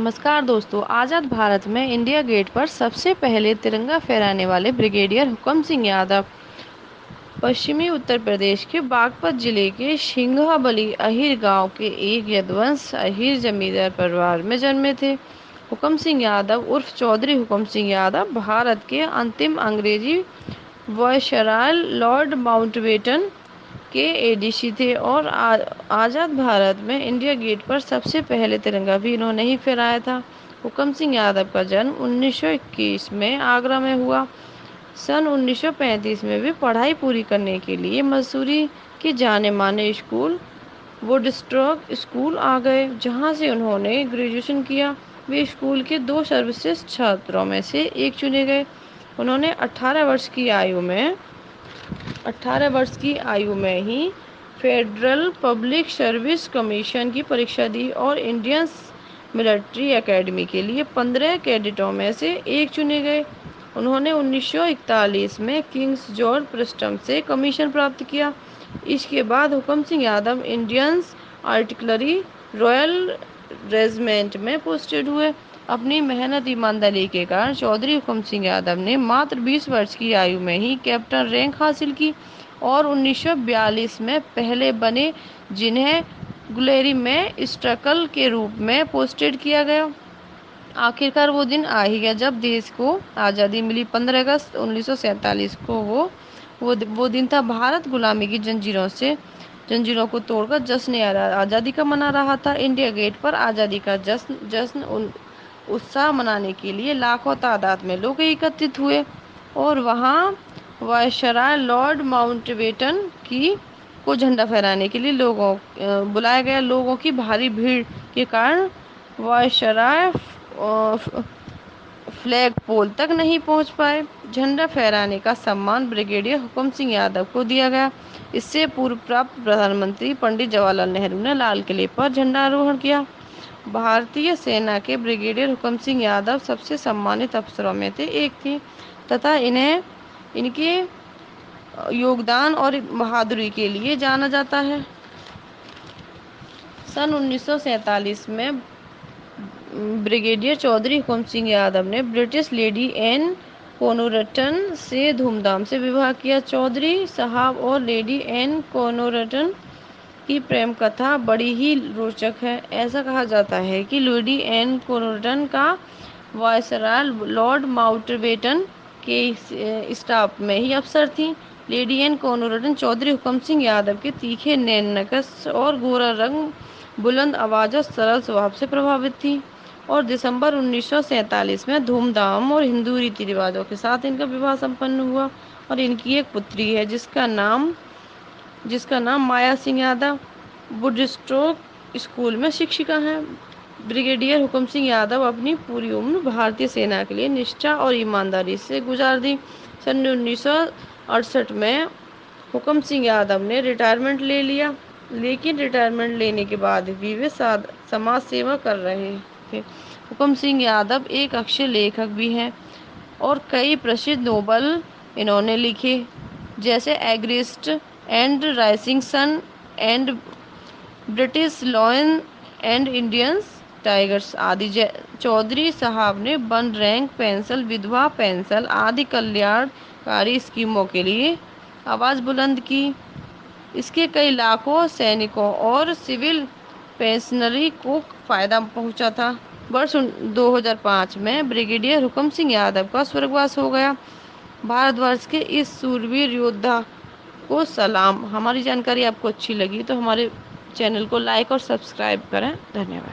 नमस्कार दोस्तों। आज़ाद भारत में इंडिया गेट पर सबसे पहले तिरंगा फहराने वाले ब्रिगेडियर हुकम सिंह यादव पश्चिमी उत्तर प्रदेश के बागपत जिले के सिंघाबली अहीर गांव के एक यदुवंश अहीर जमींदार परिवार में जन्मे थे। हुकम सिंह यादव उर्फ चौधरी हुकम सिंह यादव भारत के अंतिम अंग्रेजी वायसराय लॉर्ड माउंटबेटन के एडीसी थे और आज़ाद भारत में इंडिया गेट पर सबसे पहले तिरंगा भी इन्होंने ही फहराया था। हुकम सिंह यादव का जन्म 1921 में आगरा में हुआ। सन 1935 में वे पढ़ाई पूरी करने के लिए मसूरी के जाने माने स्कूल वुडस्टॉक स्कूल आ गए, जहां से उन्होंने ग्रेजुएशन किया। वे स्कूल के 2 सर्वश्रेष्ठ छात्रों में से एक चुने गए। उन्होंने 18 वर्ष की आयु में ही फेडरल पब्लिक सर्विस कमीशन की परीक्षा दी और इंडियन मिलिट्री एकेडमी के लिए 15 कैडेटों में से एक चुने गए। उन्होंने 1941 में किंग्स जॉर्ज प्रिस्टम से कमीशन प्राप्त किया। इसके बाद हुकम Singh Yadav Indian artillery royal regiment में पोस्टेड हुए। अपनी मेहनत ईमानदारी के कारण चौधरी हुकम सिंह यादव ने मात्र 20 वर्ष की आयु में ही कैप्टन रैंक हासिल की और 1942 में पहले बने, जिन्हें गुलेरी में स्ट्रकल के रूप में पोस्टेड किया गया। आखिरकार वो दिन आ ही गया जब देश को आज़ादी मिली। 15 अगस्त 1947 को वो दिन था। भारत गुलामी की जंजीरों को तोड़कर जश्न आज़ादी का मना रहा था। इंडिया गेट पर आज़ादी का जश्न उत्साह मनाने के लिए लाखों तादाद में लोग एकत्रित हुए और वहाँ वायसराय लॉर्ड माउंटबेटन को झंडा फहराने के लिए बुलाया गया। लोगों की भारी भीड़ के कारण वायसराय फ्लैग पोल तक नहीं पहुंच पाए। झंडा फहराने का सम्मान ब्रिगेडियर हुकम सिंह यादव को दिया गया। इससे पूर्व प्राप्त प्रधानमंत्री पंडित जवाहरलाल नेहरू ने लाल किले पर झंडारोहण किया। भारतीय सेना के ब्रिगेडियर हुकम सिंह यादव सबसे सम्मानित अफसरों में से एक थे तथा इन्हें इनके योगदान और बहादुरी के लिए जाना जाता है। सन 1947 में ब्रिगेडियर चौधरी हुकम सिंह यादव ने ब्रिटिश लेडी एन कोनोरटन से धूमधाम से विवाह किया। चौधरी साहब और लेडी एन कोनोरटन की प्रेम कथा बड़ी ही रोचक है। ऐसा कहा जाता है कि लेडी एन कोनोरटन का वायसराय लॉर्ड माउंटबेटन के स्टाफ में ही अफसर थी। लेडी एन कोनोरटन चौधरी हुकम सिंह यादव के तीखे नैन नक्श और गोरा रंग, बुलंद आवाज़ और सरल स्वभाव से प्रभावित थी और दिसंबर 1947 में धूमधाम और हिंदू रीति रिवाजों के साथ इनका विवाह संपन्न हुआ और इनकी एक पुत्री है जिसका नाम माया सिंह यादव वुडस्टॉक स्कूल में शिक्षिका हैं। ब्रिगेडियर हुकम सिंह यादव अपनी पूरी उम्र भारतीय सेना के लिए निष्ठा और ईमानदारी से गुजार दी। सन 1968 में हुकम सिंह यादव ने रिटायरमेंट ले लिया, लेकिन रिटायरमेंट लेने के बाद भी वे समाज सेवा कर रहे थे। हुकम सिंह यादव एक अक्षर लेखक भी हैं और कई प्रसिद्ध नोवेल इन्होंने लिखे, जैसे एग्रिस्ट and rising sun and British lion and Indians tigers आदि। चौधरी साहब ने वन रैंक पेंशन, विधवा पेंशन आदि कल्याणकारी स्कीमों के लिए आवाज़ बुलंद की। इसके कई लाखों सैनिकों और सिविल पेंशनरी को फायदा पहुंचा था। वर्ष 2005 में ब्रिगेडियर हुकम सिंह यादव का स्वर्गवास हो गया। भारतवर्ष के इस सूरवीर योद्धा को सलाम। हमारी जानकारी आपको अच्छी लगी तो हमारे चैनल को लाइक और सब्सक्राइब करें। धन्यवाद।